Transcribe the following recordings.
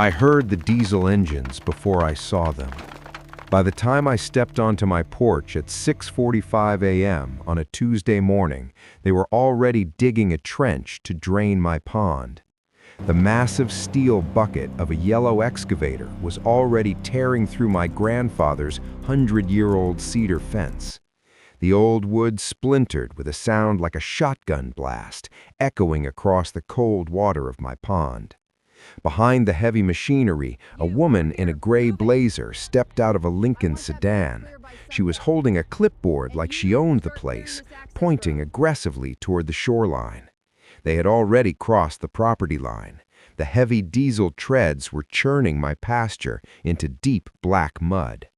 I heard the diesel engines before I saw them. By the time I stepped onto my porch at 6:45 a.m. on a Tuesday morning, they were already digging a trench to drain my pond. The massive steel bucket of a yellow excavator was already tearing through my grandfather's 100-year-old cedar fence. The old wood splintered with a sound like a shotgun blast, echoing across the cold water of my pond. Behind the heavy machinery, a woman in a gray blazer stepped out of a Lincoln sedan. She was holding a clipboard like she owned the place, pointing aggressively toward the shoreline. They had already crossed the property line. The heavy diesel treads were churning my pasture into deep black mud.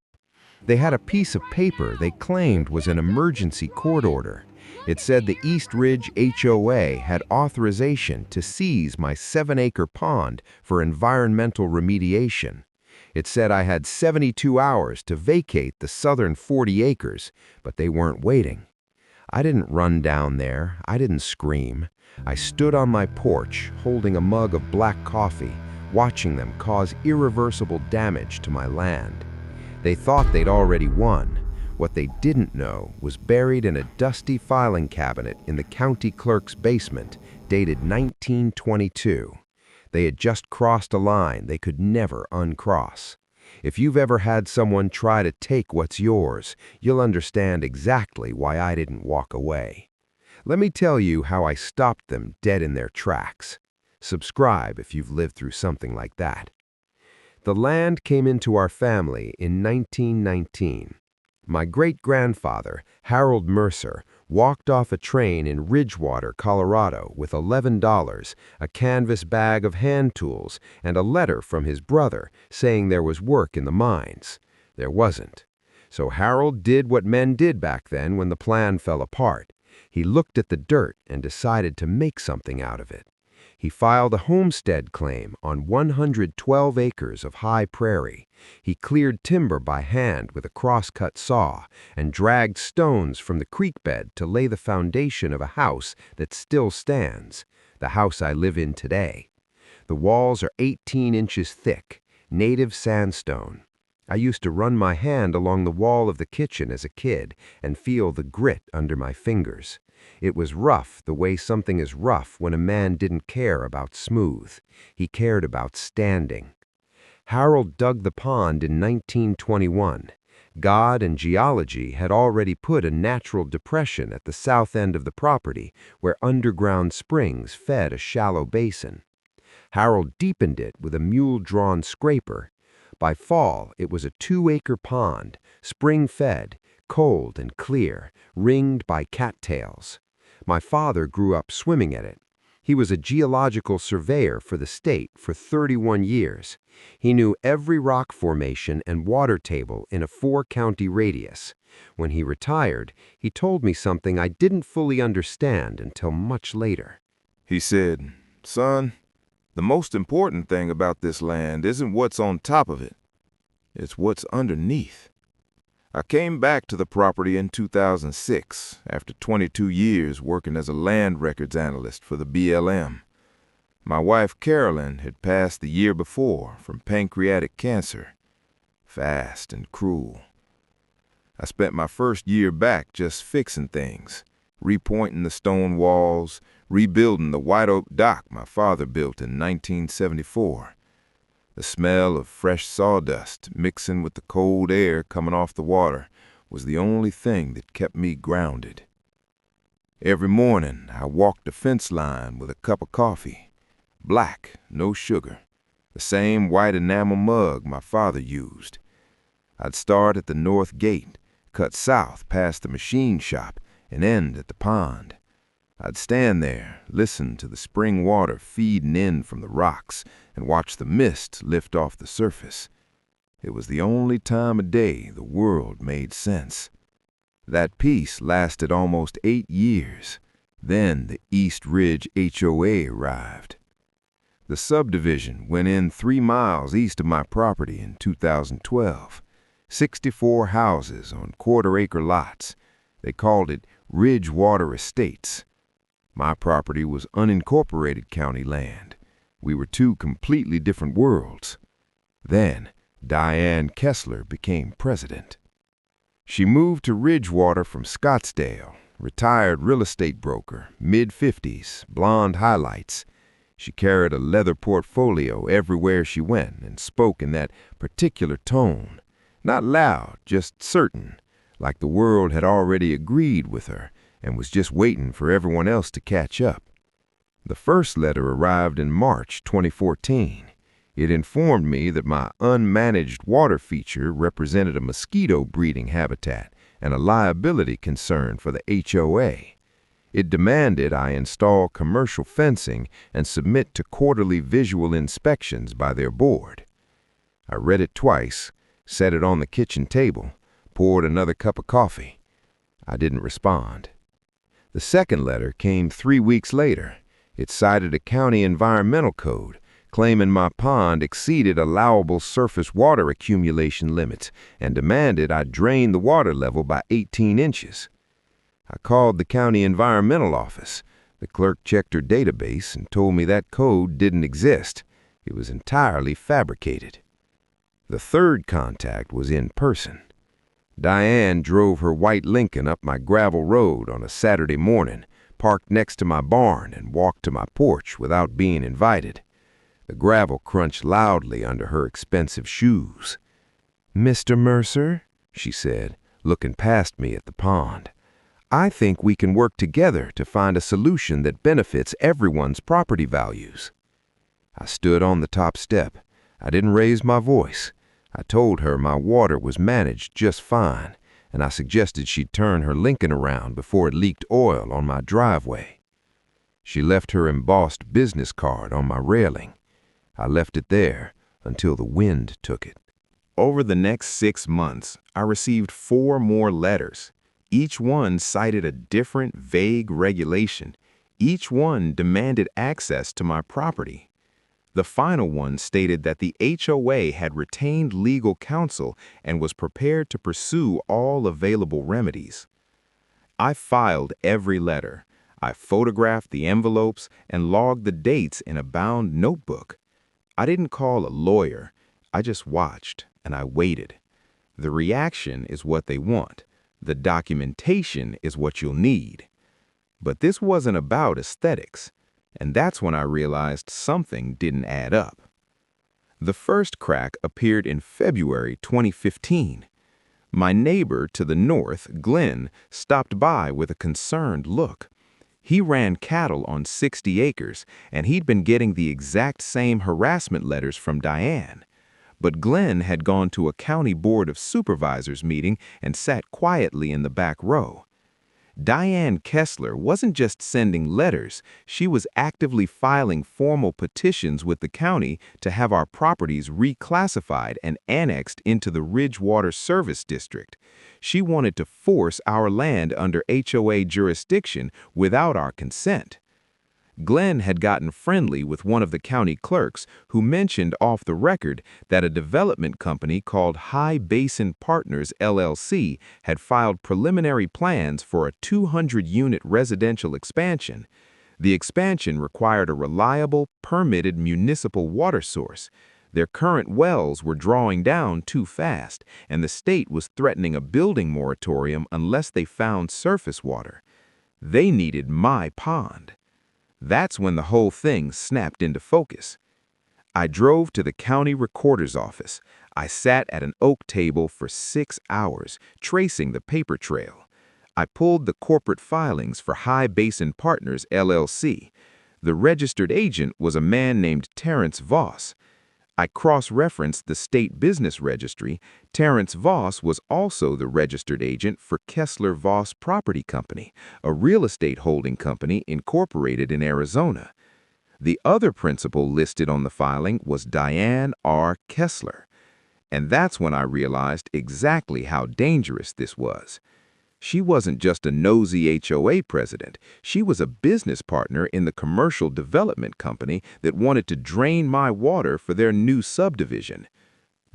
They had a piece of paper they claimed was an emergency court order. It said the East Ridge HOA had authorization to seize my 7-acre pond for environmental remediation. It said I had 72 hours to vacate the southern 40 acres, but they weren't waiting. I didn't run down there. I didn't scream. I stood on my porch, holding a mug of black coffee, watching them cause irreversible damage to my land. They thought they'd already won. What they didn't know was buried in a dusty filing cabinet in the county clerk's basement, dated 1922. They had just crossed a line they could never uncross. If you've ever had someone try to take what's yours, you'll understand exactly why I didn't walk away. Let me tell you how I stopped them dead in their tracks. Subscribe if you've lived through something like that. The land came into our family in 1919. My great-grandfather, Harold Mercer, walked off a train in Ridgewater, Colorado with $11, a canvas bag of hand tools, and a letter from his brother saying there was work in the mines. There wasn't. So Harold did what men did back then when the plan fell apart. He looked at the dirt and decided to make something out of it. He filed a homestead claim on 112 acres of high prairie. He cleared timber by hand with a cross-cut saw and dragged stones from the creek bed to lay the foundation of a house that still stands, the house I live in today. The walls are 18 inches thick, native sandstone. I used to run my hand along the wall of the kitchen as a kid and feel the grit under my fingers. It was rough the way something is rough when a man didn't care about smooth. He cared about standing. Harold dug the pond in 1921. God and geology had already put a natural depression at the south end of the property where underground springs fed a shallow basin. Harold deepened it with a mule-drawn scraper. By fall, it was a 2-acre pond, spring-fed, cold and clear, ringed by cattails. My father grew up swimming at it. He was a geological surveyor for the state for 31 years. He knew every rock formation and water table in a 4-county radius. When he retired, he told me something I didn't fully understand until much later. He said, "Son, the most important thing about this land isn't what's on top of it. It's what's underneath." I came back to the property in 2006 after 22 years working as a land records analyst for the BLM. My wife Carolyn had passed the year before from pancreatic cancer. Fast and cruel. I spent my first year back just fixing things, repointing the stone walls, rebuilding the white oak dock my father built in 1974. The smell of fresh sawdust mixing with the cold air coming off the water was the only thing that kept me grounded. Every morning I walked the fence line with a cup of coffee, black, no sugar, the same white enamel mug my father used. I'd start at the north gate, cut south past the machine shop, and end at the pond. I'd stand there, listen to the spring water feeding in from the rocks, and watch the mist lift off the surface. It was the only time of day the world made sense. That peace lasted almost 8 years. Then the East Ridge HOA arrived. The subdivision went in 3 miles east of my property in 2012. 64 houses on quarter-acre lots. They called it Ridgewater Estates. My property was unincorporated county land. We were two completely different worlds. Then, Diane Kessler became president. She moved to Ridgewater from Scottsdale, retired real estate broker, mid-50s, blonde highlights. She carried a leather portfolio everywhere she went and spoke in that particular tone. Not loud, just certain, like the world had already agreed with her and was just waiting for everyone else to catch up. The first letter arrived in March 2014. It informed me that my unmanaged water feature represented a mosquito breeding habitat and a liability concern for the HOA. It demanded I install commercial fencing and submit to quarterly visual inspections by their board. I read it twice, set it on the kitchen table, poured another cup of coffee. I didn't respond. The second letter came 3 weeks later. It cited a county environmental code, claiming my pond exceeded allowable surface water accumulation limits and demanded I drain the water level by 18 inches. I called the county environmental office. The clerk checked her database and told me that code didn't exist. It was entirely fabricated. The third contact was in person. Diane drove her white Lincoln up my gravel road on a Saturday morning, parked next to my barn, and walked to my porch without being invited. The gravel crunched loudly under her expensive shoes. "Mr. Mercer," she said, looking past me at the pond, "I think we can work together to find a solution that benefits everyone's property values." I stood on the top step. I didn't raise my voice. I told her my water was managed just fine, and I suggested she'd turn her Lincoln around before it leaked oil on my driveway. She left her embossed business card on my railing. I left it there until the wind took it. Over the next 6 months, I received 4 more letters. Each one cited a different vague regulation. Each one demanded access to my property. The final one stated that the HOA had retained legal counsel and was prepared to pursue all available remedies. I filed every letter. I photographed the envelopes and logged the dates in a bound notebook. I didn't call a lawyer. I just watched and I waited. The reaction is what they want. The documentation is what you'll need. But this wasn't about aesthetics. And that's when I realized something didn't add up. The first crack appeared in February 2015. My neighbor to the north, Glenn, stopped by with a concerned look. He ran cattle on 60 acres, and he'd been getting the exact same harassment letters from Diane. But Glenn had gone to a county board of supervisors meeting and sat quietly in the back row. Diane Kessler wasn't just sending letters, she was actively filing formal petitions with the county to have our properties reclassified and annexed into the Ridgewater Service District. She wanted to force our land under HOA jurisdiction without our consent. Glenn had gotten friendly with one of the county clerks who mentioned off the record that a development company called High Basin Partners LLC had filed preliminary plans for a 200-unit residential expansion. The expansion required a reliable, permitted municipal water source. Their current wells were drawing down too fast, and the state was threatening a building moratorium unless they found surface water. They needed my pond. That's when the whole thing snapped into focus. I drove to the county recorder's office. I sat at an oak table for 6 hours, tracing the paper trail. I pulled the corporate filings for High Basin Partners LLC. The registered agent was a man named Terrence Voss. I cross-referenced the state business registry. Terrence Voss was also the registered agent for Kessler Voss Property Company, a real estate holding company incorporated in Arizona. The other principal listed on the filing was Diane R. Kessler. And that's when I realized exactly how dangerous this was. She wasn't just a nosy HOA president. She was a business partner in the commercial development company that wanted to drain my water for their new subdivision.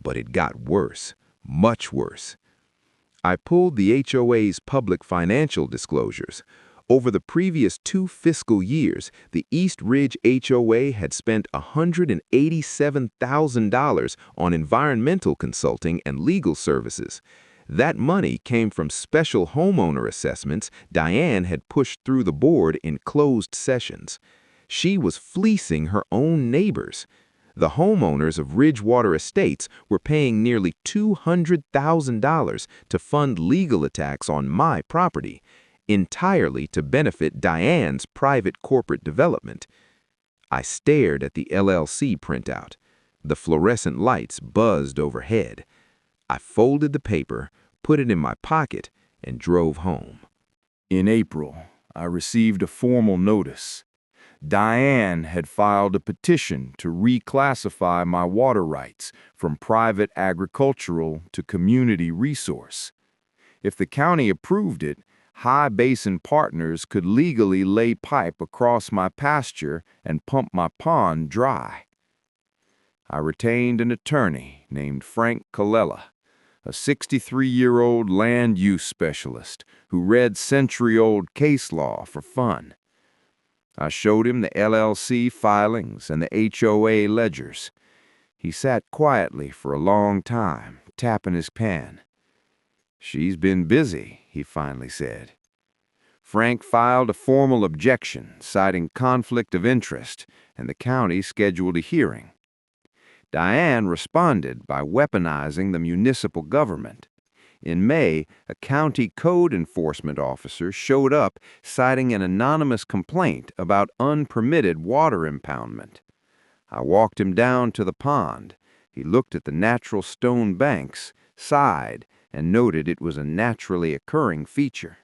But it got worse, much worse. I pulled the HOA's public financial disclosures. Over the previous 2 fiscal years, the East Ridge HOA had spent $187,000 on environmental consulting and legal services. That money came from special homeowner assessments Diane had pushed through the board in closed sessions. She was fleecing her own neighbors. The homeowners of Ridgewater Estates were paying nearly $200,000 to fund legal attacks on my property, entirely to benefit Diane's private corporate development. I stared at the LLC printout. The fluorescent lights buzzed overhead. I folded the paper, put it in my pocket, and drove home. In April, I received a formal notice. Diane had filed a petition to reclassify my water rights from private agricultural to community resource. If the county approved it, High Basin Partners could legally lay pipe across my pasture and pump my pond dry. I retained an attorney named Frank Colella, a 63-year-old land use specialist who read century-old case law for fun. I showed him the LLC filings and the HOA ledgers. He sat quietly for a long time, tapping his pen. "She's been busy," he finally said. Frank filed a formal objection, citing conflict of interest, and the county scheduled a hearing. Diane responded by weaponizing the municipal government. In May, a county code enforcement officer showed up citing an anonymous complaint about unpermitted water impoundment. I walked him down to the pond. He looked at the natural stone banks, sighed, and noted it was a naturally occurring feature.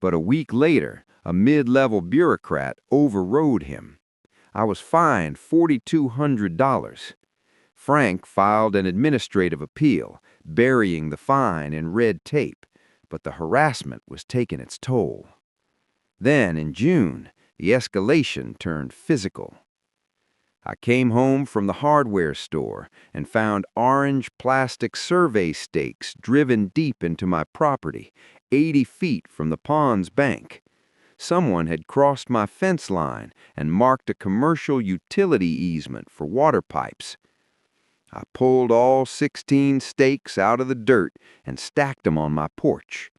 But a week later, a mid-level bureaucrat overrode him. I was fined $4,200. Frank filed an administrative appeal, burying the fine in red tape, but the harassment was taking its toll. Then, in June, the escalation turned physical. I came home from the hardware store and found orange plastic survey stakes driven deep into my property, 80 feet from the pond's bank. Someone had crossed my fence line and marked a commercial utility easement for water pipes. I pulled all 16 stakes out of the dirt and stacked them on my porch.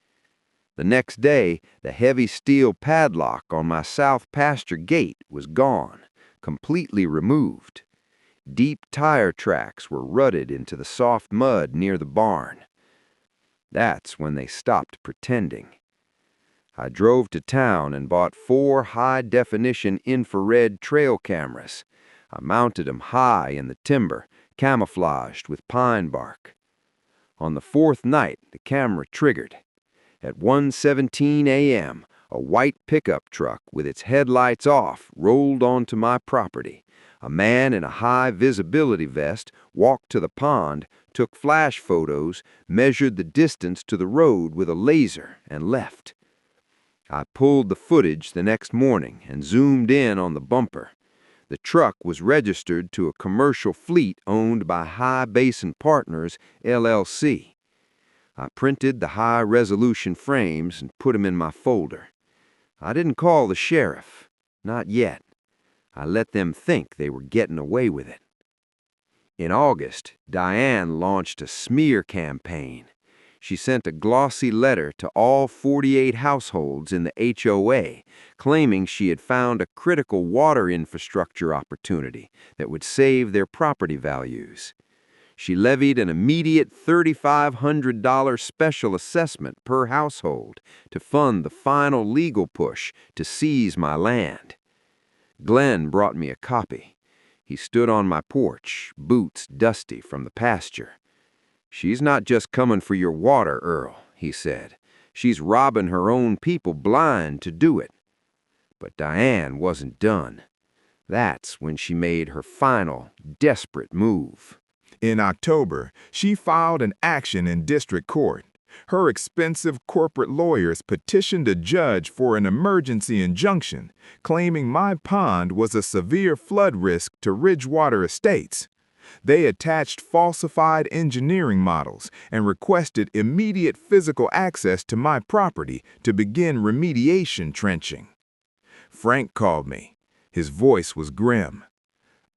The next day, the heavy steel padlock on my south pasture gate was gone, completely removed. Deep tire tracks were rutted into the soft mud near the barn. That's when they stopped pretending. I drove to town and bought 4 high-definition infrared trail cameras. I mounted them high in the timber, camouflaged with pine bark. On the 4th night, the camera triggered. At 1:17 a.m., a white pickup truck with its headlights off rolled onto my property. A man in a high-visibility vest walked to the pond, took flash photos, measured the distance to the road with a laser, and left. I pulled the footage the next morning and zoomed in on the bumper. The truck was registered to a commercial fleet owned by High Basin Partners, LLC. I printed the high-resolution frames and put them in my folder. I didn't call the sheriff. Not yet. I let them think they were getting away with it. In August, Diane launched a smear campaign. She sent a glossy letter to all 48 households in the HOA, claiming she had found a critical water infrastructure opportunity that would save their property values. She levied an immediate $3,500 special assessment per household to fund the final legal push to seize my land. Glenn brought me a copy. He stood on my porch, boots dusty from the pasture. "She's not just coming for your water, Earl," he said. "She's robbing her own people blind to do it." But Diane wasn't done. That's when she made her final, desperate move. In October, she filed an action in district court. Her expensive corporate lawyers petitioned a judge for an emergency injunction, claiming my pond was a severe flood risk to Ridgewater Estates. They attached falsified engineering models and requested immediate physical access to my property to begin remediation trenching. Frank called me. His voice was grim.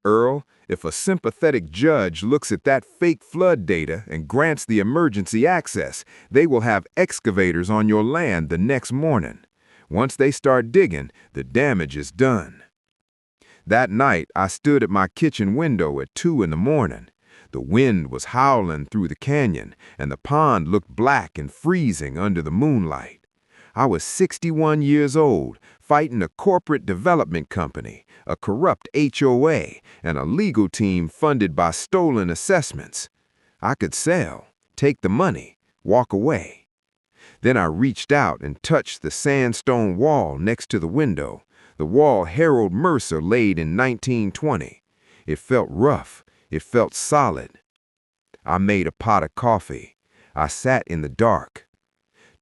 "Earl, if a sympathetic judge looks at that fake flood data and grants the emergency access, they will have excavators on your land the next morning. Once they start digging, the damage is done." That night, I stood at my kitchen window at 2 in the morning. The wind was howling through the canyon, and the pond looked black and freezing under the moonlight. I was 61 years old, fighting a corporate development company, a corrupt HOA, and a legal team funded by stolen assessments. I could sell, take the money, walk away. Then I reached out and touched the sandstone wall next to the window, the wall Harold Mercer laid in 1920. It felt rough. It felt solid. I made a pot of coffee. I sat in the dark.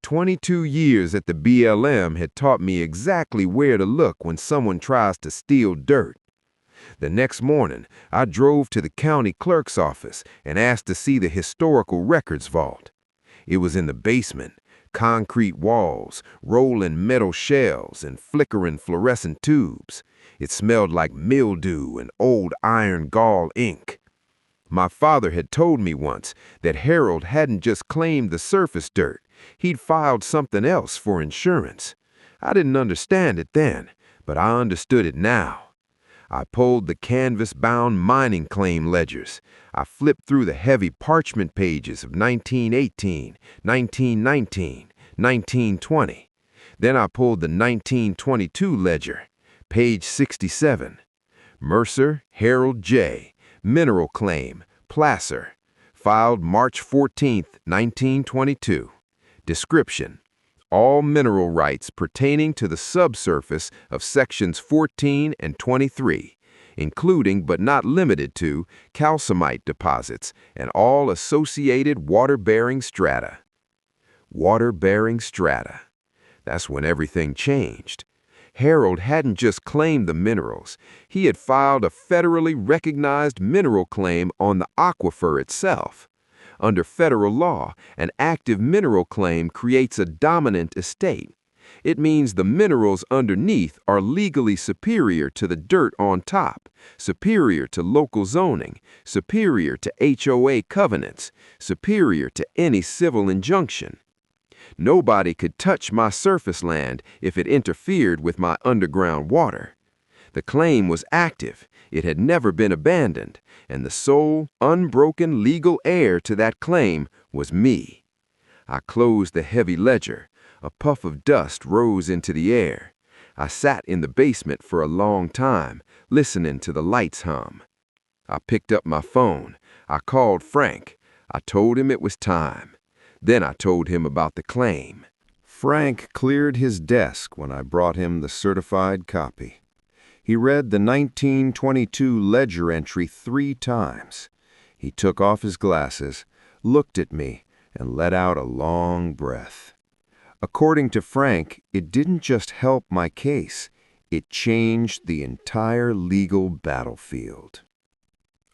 22 years at the BLM had taught me exactly where to look when someone tries to steal dirt. The next morning, I drove to the county clerk's office and asked to see the historical records vault. It was in the basement. Concrete walls, rolling metal shells, and flickering fluorescent tubes. It smelled like mildew and old iron gall ink. My father had told me once that Harold hadn't just claimed the surface dirt. He'd filed something else for insurance. I didn't understand it then, but I understood it now. I pulled the canvas-bound mining claim ledgers. I flipped through the heavy parchment pages of 1918, 1919, 1920. Then I pulled the 1922 ledger, page 67. Mercer, Harold J., mineral claim, placer, filed March 14, 1922. Description: all mineral rights pertaining to the subsurface of sections 14 and 23, including but not limited to calcimite deposits and all associated water-bearing strata. Water-bearing strata. That's when everything changed. Harold hadn't just claimed the minerals. He had filed a federally recognized mineral claim on the aquifer itself. Under federal law, an active mineral claim creates a dominant estate. It means the minerals underneath are legally superior to the dirt on top, superior to local zoning, superior to HOA covenants, superior to any civil injunction. Nobody could touch my surface land if it interfered with my underground water. The claim was active, it had never been abandoned, and the sole, unbroken legal heir to that claim was me. I closed the heavy ledger. A puff of dust rose into the air. I sat in the basement for a long time, listening to the lights hum. I picked up my phone. I called Frank. I told him it was time. Then I told him about the claim. Frank cleared his desk when I brought him the certified copy. He read the 1922 ledger entry 3 times. He took off his glasses, looked at me, and let out a long breath. According to Frank, it didn't just help my case, it changed the entire legal battlefield.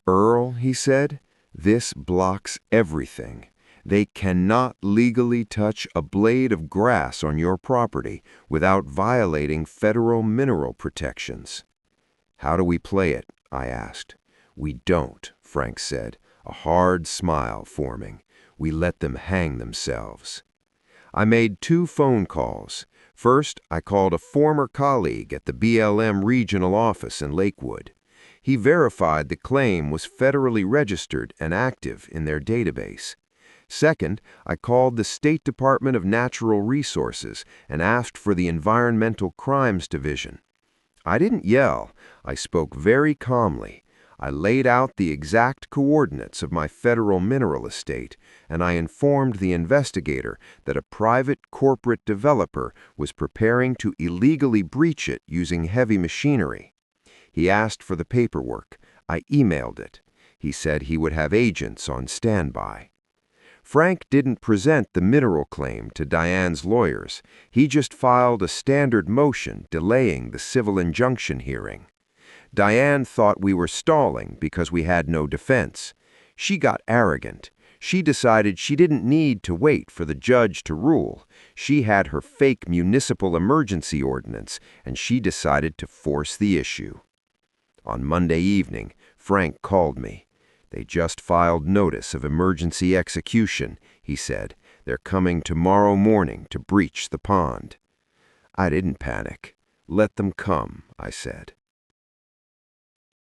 "Earl," he said, "this blocks everything. They cannot legally touch a blade of grass on your property without violating federal mineral protections." "How do we play it?" I asked. "We don't," Frank said, a hard smile forming. "We let them hang themselves." I made 2 phone calls. First, I called a former colleague at the BLM regional office in Lakewood. He verified the claim was federally registered and active in their database. Second, I called the State Department of Natural Resources and asked for the Environmental Crimes Division. I didn't yell. I spoke very calmly. I laid out the exact coordinates of my federal mineral estate, and I informed the investigator that a private corporate developer was preparing to illegally breach it using heavy machinery. He asked for the paperwork. I emailed it. He said he would have agents on standby. Frank didn't present the mineral claim to Diane's lawyers. He just filed a standard motion delaying the civil injunction hearing. Diane thought we were stalling because we had no defense. She got arrogant. She decided she didn't need to wait for the judge to rule. She had her fake municipal emergency ordinance, and she decided to force the issue. On Monday evening, Frank called me. They just filed notice of emergency execution, he said. They're coming tomorrow morning to breach the pond. I didn't panic. Let them come, I said.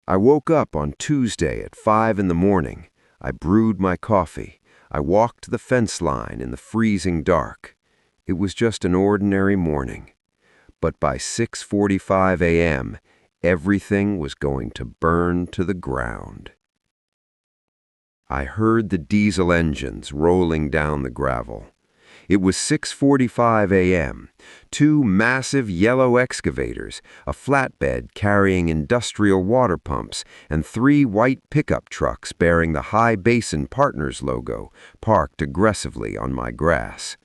I woke up on Tuesday at 5 in the morning. I brewed my coffee. I walked the fence line in the freezing dark. It was just an ordinary morning. But by 6:45 a.m., everything was going to burn to the ground. I heard the diesel engines rolling down the gravel. It was 6:45 a.m. Two massive yellow excavators, a flatbed carrying industrial water pumps, and 3 white pickup trucks bearing the High Basin Partners logo parked aggressively on my grass.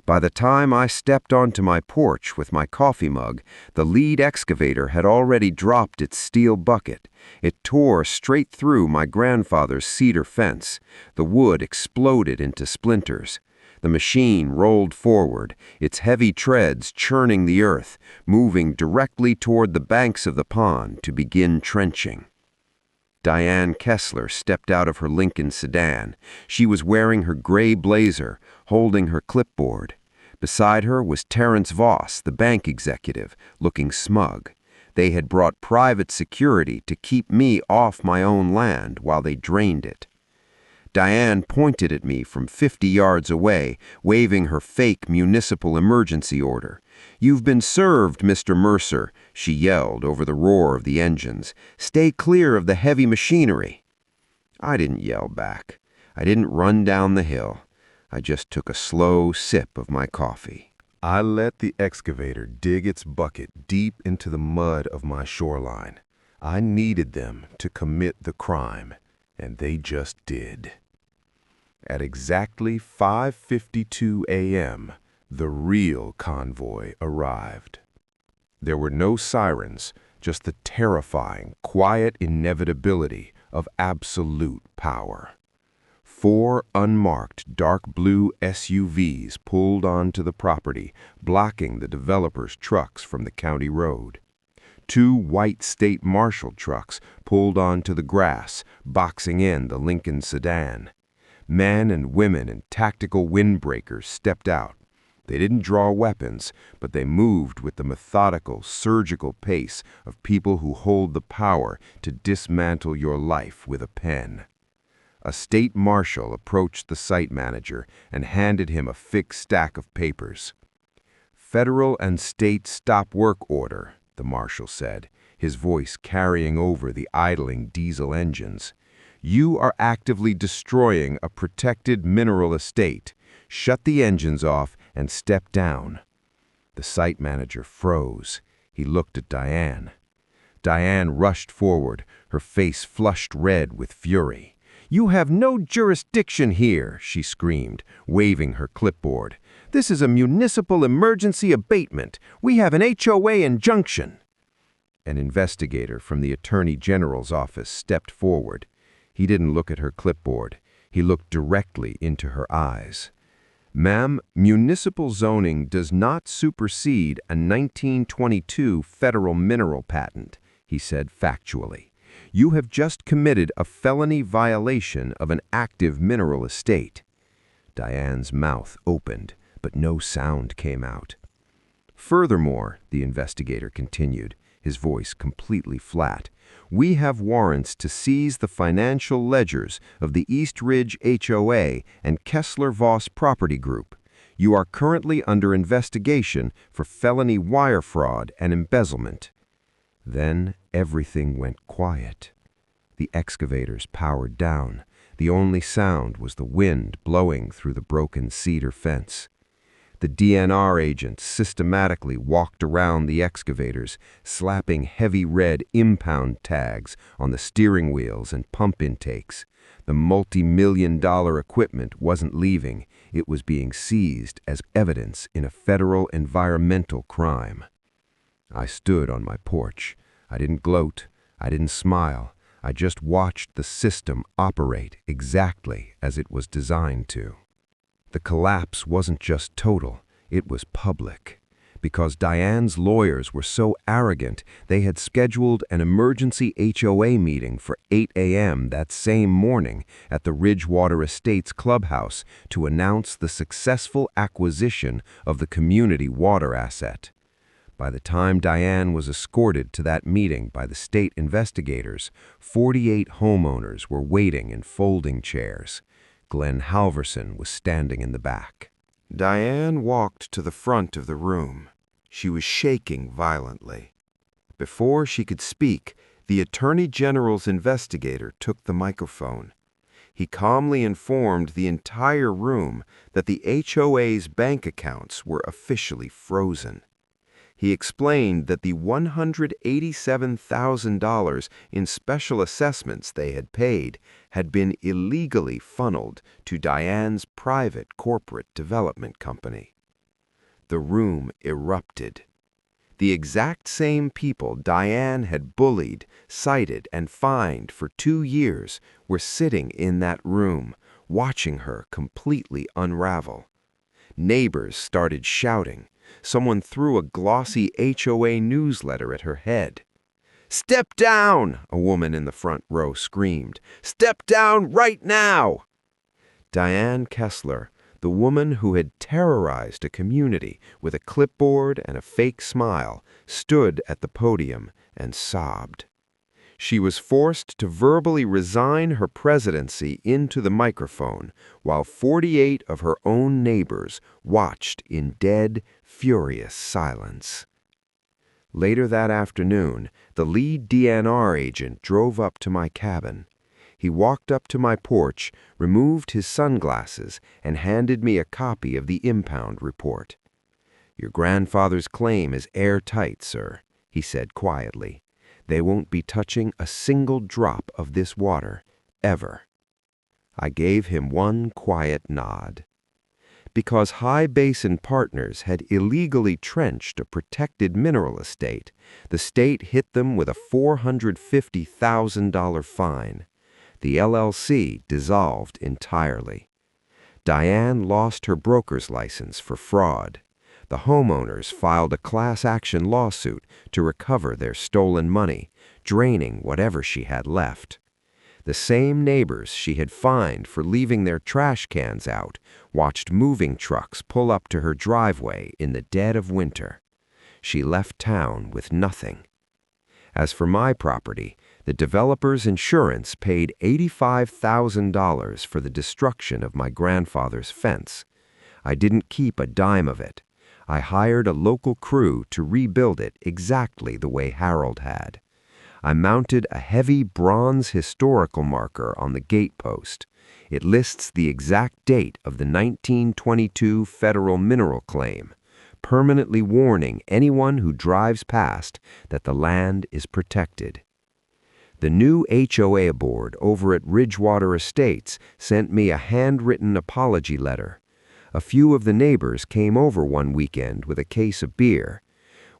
By the time I stepped onto my porch with my coffee mug, the lead excavator had already dropped its steel bucket. It tore straight through my grandfather's cedar fence. The wood exploded into splinters. The machine rolled forward, its heavy treads churning the earth, moving directly toward the banks of the pond to begin trenching. Diane Kessler stepped out of her Lincoln sedan. She was wearing her gray blazer, holding her clipboard. Beside her was Terrence Voss, the bank executive, looking smug. They had brought private security to keep me off my own land while they drained it. Diane pointed at me from 50 yards away, waving her fake municipal emergency order. "You've been served, Mr. Mercer," she yelled over the roar of the engines. "Stay clear of the heavy machinery." I didn't yell back. I didn't run down the hill. I just took a slow sip of my coffee. I let the excavator dig its bucket deep into the mud of my shoreline. I needed them to commit the crime, and they just did. At exactly 5:52 a.m., the real convoy arrived. There were no sirens, just the terrifying, quiet inevitability of absolute power. 4 unmarked dark blue SUVs pulled onto the property, blocking the developer's trucks from the county road. 2 white state marshal trucks pulled onto the grass, boxing in the Lincoln sedan. Men and women in tactical windbreakers stepped out. They didn't draw weapons, but they moved with the methodical, surgical pace of people who hold the power to dismantle your life with a pen. A state marshal approached the site manager and handed him a thick stack of papers. "Federal and state stop work order," the marshal said, his voice carrying over the idling diesel engines. "You are actively destroying a protected mineral estate. Shut the engines off and step down." The site manager froze. He looked at Diane. Diane rushed forward, her face flushed red with fury. "You have no jurisdiction here," she screamed, waving her clipboard. "This is a municipal emergency abatement. We have an HOA injunction." An investigator from the Attorney General's office stepped forward. He didn't look at her clipboard. He looked directly into her eyes. "Ma'am, municipal zoning does not supersede a 1922 federal mineral patent," he said factually. "You have just committed a felony violation of an active mineral estate." Diane's mouth opened, but no sound came out. "Furthermore," the investigator continued, his voice completely flat, "we have warrants to seize the financial ledgers of the East Ridge HOA and Kessler Voss Property Group. You are currently under investigation for felony wire fraud and embezzlement." Then everything went quiet. The excavators powered down. The only sound was the wind blowing through the broken cedar fence. The DNR agents systematically walked around the excavators, slapping heavy red impound tags on the steering wheels and pump intakes. The multi-million-dollar equipment wasn't leaving. It was being seized as evidence in a federal environmental crime. I stood on my porch. I didn't gloat. I didn't run down the hill. I just took a slow sip of my coffee. I let the excavator dig its bucket deep into the mud of my shoreline. I needed them to commit the crime, and they just did. At exactly 5:52 a.m., the real convoy arrived. There were no sirens, just the terrifying, quiet inevitability of absolute power. 4 unmarked dark blue SUVs pulled onto the property, blocking the developer's trucks from the county road. 2 white state marshal trucks pulled onto the grass, boxing in the Lincoln sedan. Men and women in tactical windbreakers stepped out. They didn't look at her clipboard. He didn't look at her eyes. "Federal and state stop work order," the marshal said, his voice carrying over the idling diesel engines. "You are actively destroying a protected mineral estate." I didn't gloat. I didn't smile. I just watched the system operate exactly as it was designed to. The collapse wasn't just total, it was public. Because Diane's lawyers were so arrogant, they had scheduled an emergency HOA meeting for 8 a.m. that same morning at the Ridgewater Estates clubhouse to announce the successful acquisition of the community water asset. By the time Diane was escorted to that meeting by the state investigators, 48 homeowners were waiting in folding chairs. Glenn Halverson was standing in the back. Diane walked to the front of the room. She was shaking violently. Before she could speak, the Attorney General's investigator took the microphone. He calmly informed the entire room that the HOA's bank accounts were officially frozen. He explained that the $187,000 in special assessments they had paid had been illegally funneled to Diane's private corporate development company. The room erupted. The exact same people Diane had bullied, cited, and fined for 2 years were sitting in that room, watching her completely unravel. Neighbors started shouting. Someone threw a glossy HOA newsletter at her head. "Step down!" a woman in the front row screamed. "Step down right now!" Diane Kessler, the woman who had terrorized a community with a clipboard and a fake smile, stood at the podium and sobbed. She was forced to verbally resign her presidency into the microphone while 48 of her own neighbors watched in dead, furious silence. Later that afternoon, the lead DNR agent drove up to my cabin. He walked up to my porch, removed his sunglasses, and handed me a copy of the impound report. "Your grandfather's claim is airtight, sir," he said quietly. "They won't be touching a single drop of this water, ever." I gave him one quiet nod. Because High Basin Partners had illegally trenched a protected mineral estate, the state hit them with a $450,000 fine. The LLC dissolved entirely. Diane lost her broker's license for fraud. The homeowners filed a class action lawsuit to recover their stolen money, draining whatever she had left. The same neighbors she had fined for leaving their trash cans out watched moving trucks pull up to her driveway in the dead of winter. She left town with nothing. As for my property, the developer's insurance paid $85,000 for the destruction of my grandfather's fence. I didn't keep a dime of it. I hired a local crew to rebuild it exactly the way Harold had. I mounted a heavy bronze historical marker on the gate post. It lists the exact date of the 1922 federal mineral claim, permanently warning anyone who drives past that the land is protected. The new HOA board over at Ridgewater Estates sent me a handwritten apology letter. A few of the neighbors came over one weekend with a case of beer.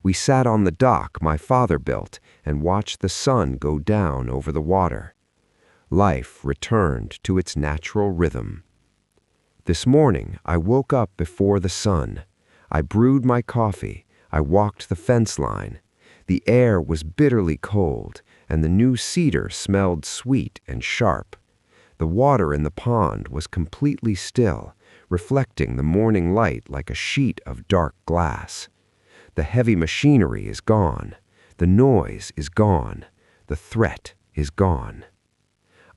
We sat on the dock my father built and watched the sun go down over the water. Life returned to its natural rhythm. This morning, I woke up before the sun. I brewed my coffee. I walked the fence line. The air was bitterly cold, and the new cedar smelled sweet and sharp. The water in the pond was completely still, reflecting the morning light like a sheet of dark glass. The heavy machinery is gone. The noise is gone. The threat is gone.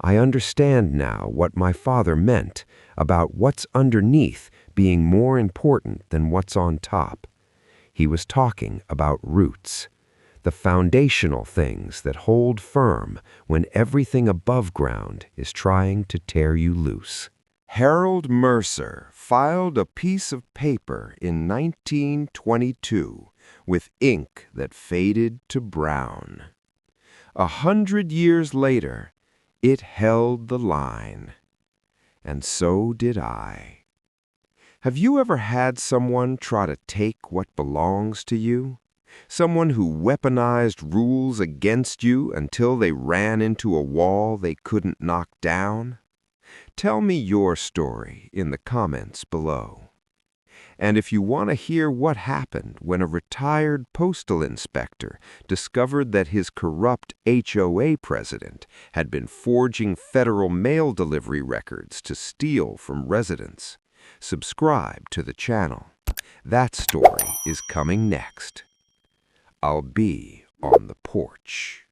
I understand now what my father meant about what's underneath being more important than what's on top. He was talking about roots, the foundational things that hold firm when everything above ground is trying to tear you loose. Harold Mercer filed a piece of paper in 1922 with ink that faded to brown. 100 years later, it held the line. And so did I. Have you ever had someone try to take what belongs to you? Someone who weaponized rules against you until they ran into a wall they couldn't knock down? Tell me your story in the comments below. And if you want to hear what happened when a retired postal inspector discovered that his corrupt HOA president had been forging federal mail delivery records to steal from residents, subscribe to the channel. That story is coming next. I'll be on the porch.